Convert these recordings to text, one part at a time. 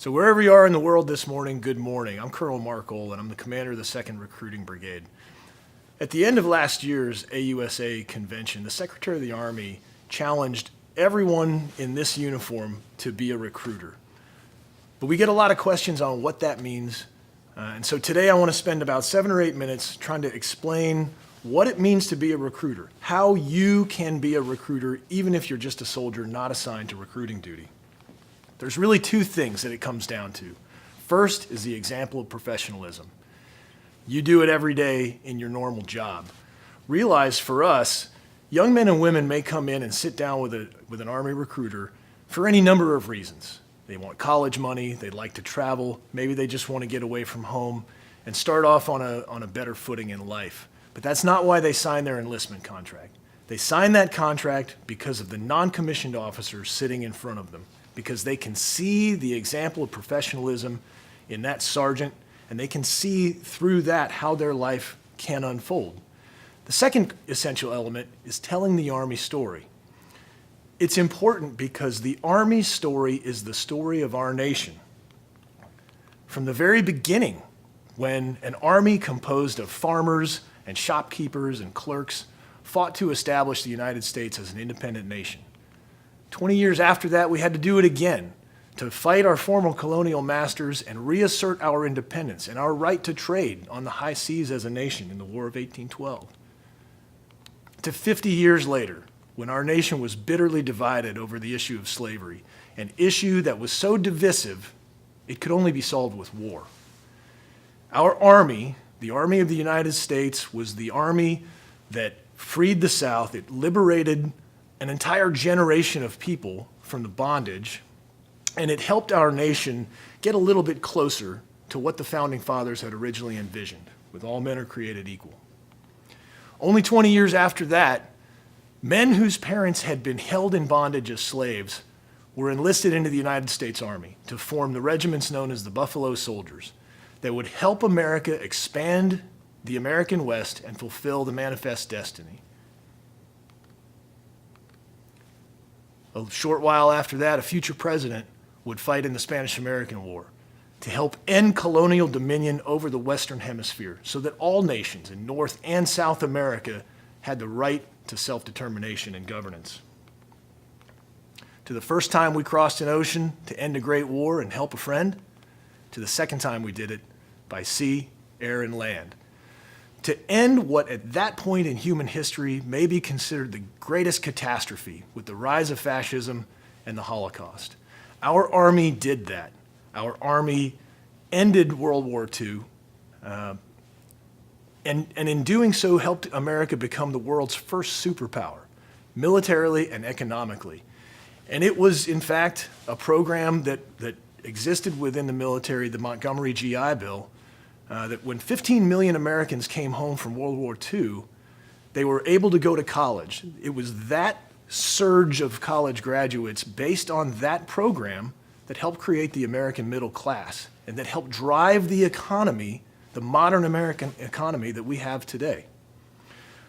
So wherever you are in the world this morning, good morning. I'm Col Olin. I'm the commander of the 2nd Recruiting Brigade. At the end of last year's AUSA convention, the Secretary of the Army challenged everyone in this uniform to be a recruiter. But we get a lot of questions on what that means. And so today I want to spend about 7 or 8 minutes trying to explain what it means to be a recruiter, how you can be a recruiter even if you're just a soldier not assigned to recruiting duty. There's really two things that it comes down to. First is the example of professionalism. You do it every day in your normal job. Realize for us, young men and women may come in and sit down with an Army recruiter for any number of reasons. They want college money, they'd like to travel, maybe they just want to get away from home and start off on a better footing in life. But that's not why they sign their enlistment contract. They sign that contract because of the non-commissioned officers sitting in front of them, because they can see the example of professionalism in that sergeant, and they can see through that how their life can unfold. The second essential element is telling the Army story. It's important because the Army story is the story of our nation. From the very beginning, when an army composed of farmers and shopkeepers and clerks fought to establish the United States as an independent nation. 20 years after that, we had to do it again to fight our former colonial masters and reassert our independence and our right to trade on the high seas as a nation in the War of 1812. To 50 years later, when our nation was bitterly divided over the issue of slavery, an issue that was so divisive, it could only be solved with war. Our Army, the Army of the United States, was the Army that freed the South. It liberated an entire generation of people from the bondage, and it helped our nation get a little bit closer to what the Founding Fathers had originally envisioned, with all men are created equal. Only 20 years after that, men whose parents had been held in bondage as slaves were enlisted into the United States Army to form the regiments known as the Buffalo Soldiers that would help America expand the American West and fulfill the manifest destiny. A short while after that, a future president would fight in the Spanish-American War to help end colonial dominion over the Western Hemisphere so that all nations in North and South America had the right to self-determination and governance. To the first time we crossed an ocean to end a great war and help a friend, to the second time we did it by sea, air, and land. To end what at that point in human history may be considered the greatest catastrophe with the rise of fascism and the Holocaust. Our Army did that. Our Army ended World War II, and in doing so helped America become the world's first superpower, militarily and economically. And it was, in fact, a program that existed within the military, the Montgomery GI Bill, that when 15 million Americans came home from World War II, they were able to go to college. It was that surge of college graduates based on that program that helped create the American middle class and that helped drive the economy, the modern American economy that we have today.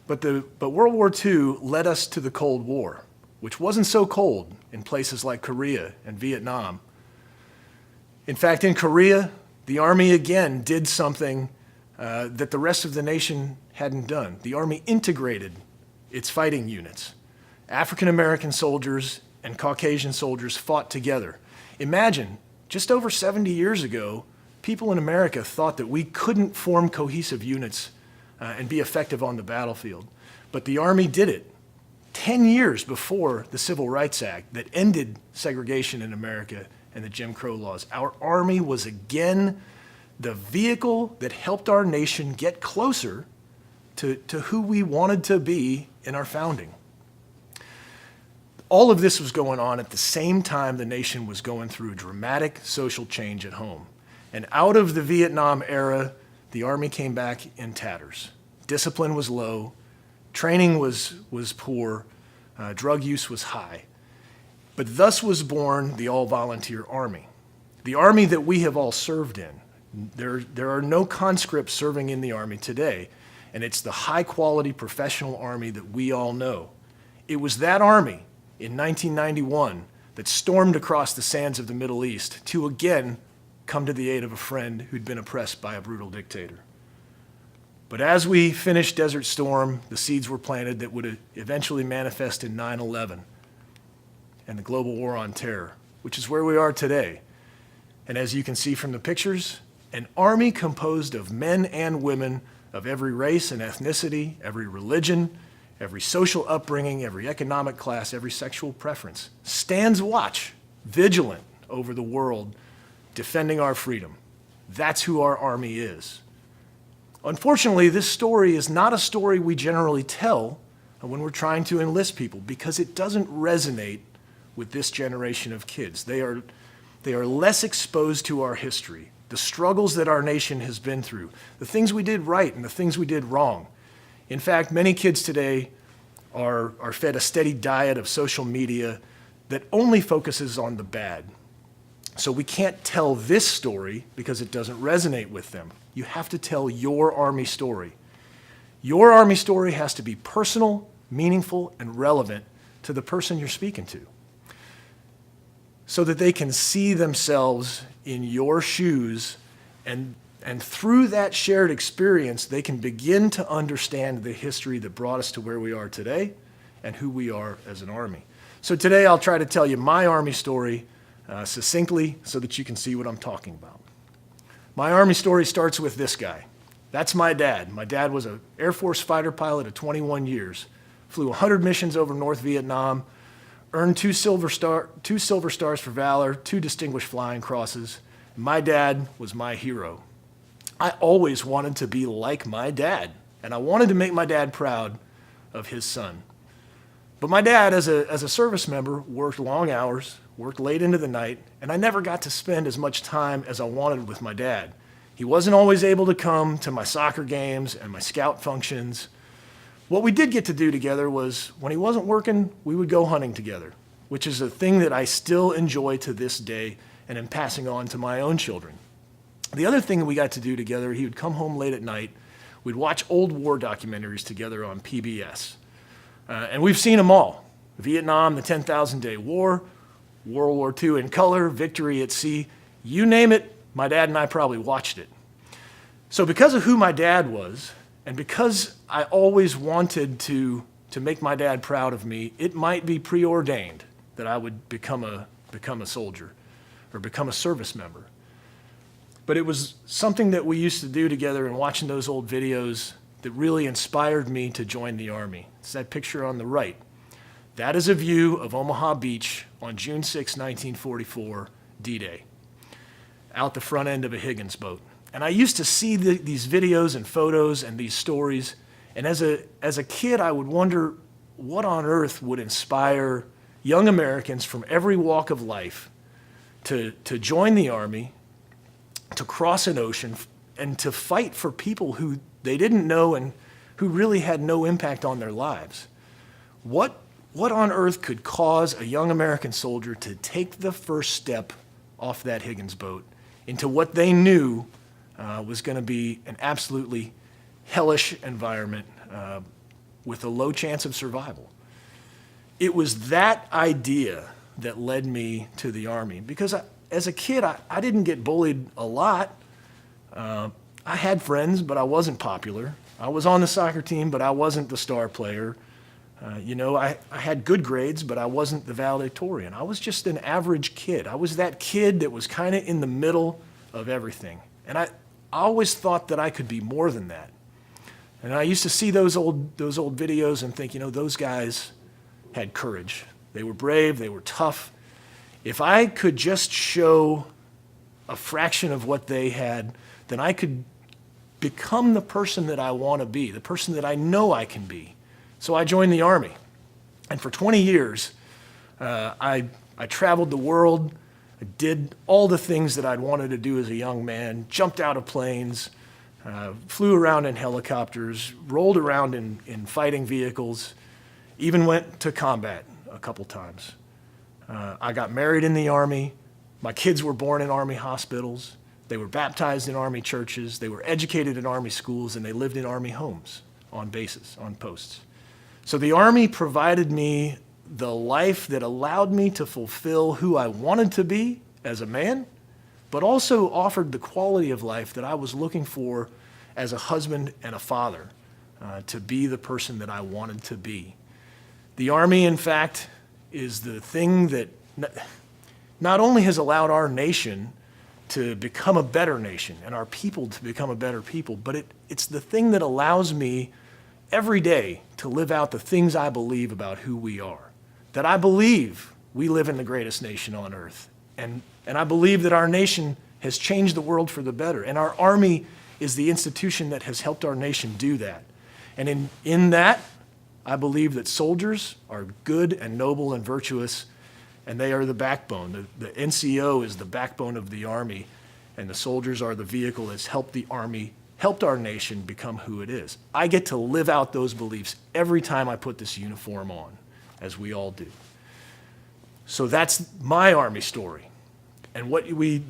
But World War II led us to the Cold War, which wasn't so cold in places like Korea and Vietnam. In fact, in Korea, the Army again did something that the rest of the nation hadn't done. The Army integrated its fighting units. African American soldiers and Caucasian soldiers fought together. Imagine, just over 70 years ago, people in America thought that we couldn't form cohesive units and be effective on the battlefield. But the Army did it 10 years before the Civil Rights Act that ended segregation in America and the Jim Crow laws. Our Army was again the vehicle that helped our nation get closer to who we wanted to be in our founding. All of this was going on at the same time the nation was going through dramatic social change at home. And out of the Vietnam era, the Army came back in tatters. Discipline was low, training was poor, drug use was high. But thus was born the all-volunteer Army, the Army that we have all served in. There are no conscripts serving in the Army today, and it's the high-quality professional Army that we all know. It was that Army in 1991 that stormed across the sands of the Middle East to again come to the aid of a friend who'd been oppressed by a brutal dictator. But as we finished Desert Storm, the seeds were planted that would eventually manifest in 9/11 and the global war on terror, which is where we are today. And as you can see from the pictures, an army composed of men and women of every race and ethnicity, every religion, every social upbringing, every economic class, every sexual preference, stands watch, vigilant over the world, defending our freedom. That's who our army is. Unfortunately, this story is not a story we generally tell when we're trying to enlist people because it doesn't resonate with this generation of kids. They are less exposed to our history, the struggles that our nation has been through, the things we did right and the things we did wrong. In fact, many kids today are fed a steady diet of social media that only focuses on the bad. So we can't tell this story because it doesn't resonate with them. You have to tell your Army story. Your Army story has to be personal, meaningful, and relevant to the person you're speaking to, so that they can see themselves in your shoes, and through that shared experience, they can begin to understand the history that brought us to where we are today and who we are as an Army. So today I'll try to tell you my Army story succinctly so that you can see what I'm talking about. My Army story starts with this guy. That's my dad. My dad was an Air Force fighter pilot of 21 years, flew 100 missions over North Vietnam, earned two silver stars for valor, 2 distinguished flying crosses. My dad was my hero. I always wanted to be like my dad, and I wanted to make my dad proud of his son. But my dad, as a service member, worked long hours, worked late into the night, and I never got to spend as much time as I wanted with my dad. He wasn't always able to come to my soccer games and my scout functions. What we did get to do together was, when he wasn't working, we would go hunting together, which is a thing that I still enjoy to this day and am passing on to my own children. The other thing that we got to do together, he would come home late at night, we'd watch old war documentaries together on PBS. And we've seen them all. Vietnam, the 10,000 Day War, World War II in color, Victory at Sea, you name it, my dad and I probably watched it. So because of who my dad was, and because I always wanted to make my dad proud of me, it might be preordained that I would become a soldier or become a service member. But it was something that we used to do together, and watching those old videos that really inspired me to join the Army. It's that picture on the right. That is a view of Omaha Beach on June 6, 1944, D-Day, out the front end of a Higgins boat. And I used to see these videos and photos and these stories, and as a kid, I would wonder what on earth would inspire young Americans from every walk of life to join the Army, to cross an ocean, and to fight for people who they didn't know and who really had no impact on their lives. What on earth could cause a young American soldier to take the first step off that Higgins boat into what they knew was going to be an absolutely hellish environment with a low chance of survival? It was that idea that led me to the Army, because as a kid, I didn't get bullied a lot. I had friends, but I wasn't popular. I was on the soccer team, but I wasn't the star player. I had good grades, but I wasn't the valedictorian. I was just an average kid. I was that kid that was kind of in the middle of everything. And I always thought that I could be more than that. And I used to see those old videos and think, those guys had courage. They were brave, they were tough. If I could just show a fraction of what they had, then I could become the person that I want to be, the person that I know I can be. So I joined the Army. And for 20 years, I traveled the world. I did all the things that I'd wanted to do as a young man, jumped out of planes, flew around in helicopters, rolled around in fighting vehicles, even went to combat a couple times. I got married in the Army. My kids were born in Army hospitals. They were baptized in Army churches. They were educated in Army schools, and they lived in Army homes on bases, on posts. So the Army provided me the life that allowed me to fulfill who I wanted to be as a man, but also offered the quality of life that I was looking for as a husband and a father, to be the person that I wanted to be. The Army, in fact, is the thing that not only has allowed our nation to become a better nation and our people to become a better people, but it's the thing that allows me every day to live out the things I believe about who we are. That I believe we live in the greatest nation on earth. And I believe that our nation has changed the world for the better. And our Army is the institution that has helped our nation do that. And in that, I believe that soldiers are good and noble and virtuous, and they are the backbone. The NCO is the backbone of the Army, and the soldiers are the vehicle that's helped the Army, helped our nation become who it is. I get to live out those beliefs every time I put this uniform on, as we all do. So that's my Army story. And what we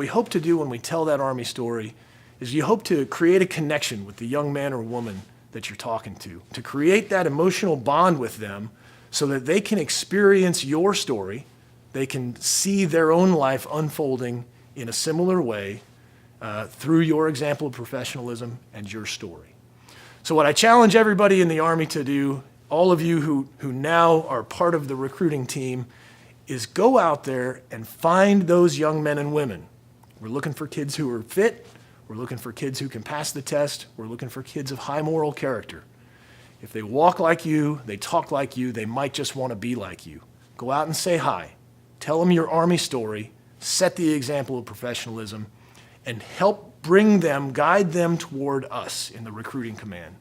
hope to do when we tell that Army story is you hope to create a connection with the young man or woman that you're talking to create that emotional bond with them so that they can experience your story, they can see their own life unfolding in a similar way through your example of professionalism and your story. So what I challenge everybody in the Army to do, all of you who now are part of the recruiting team, is go out there and find those young men and women. We're looking for kids who are fit. We're looking for kids who can pass the test. We're looking for kids of high moral character. If they walk like you, they talk like you, they might just want to be like you. Go out and say hi. Tell them your Army story. Set the example of professionalism and help bring them, guide them toward us in the recruiting command.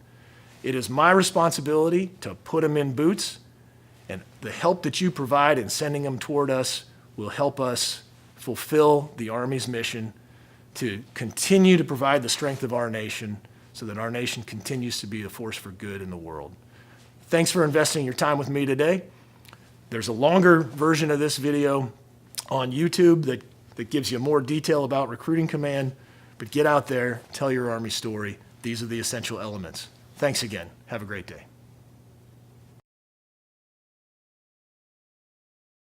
It is my responsibility to put them in boots, and the help that you provide in sending them toward us will help us fulfill the Army's mission to continue to provide the strength of our nation so that our nation continues to be a force for good in the world. Thanks for investing your time with me today. There's a longer version of this video on YouTube that gives you more detail about Recruiting Command, but get out there, tell your Army story. These are the essential elements. Thanks again. Have a great day.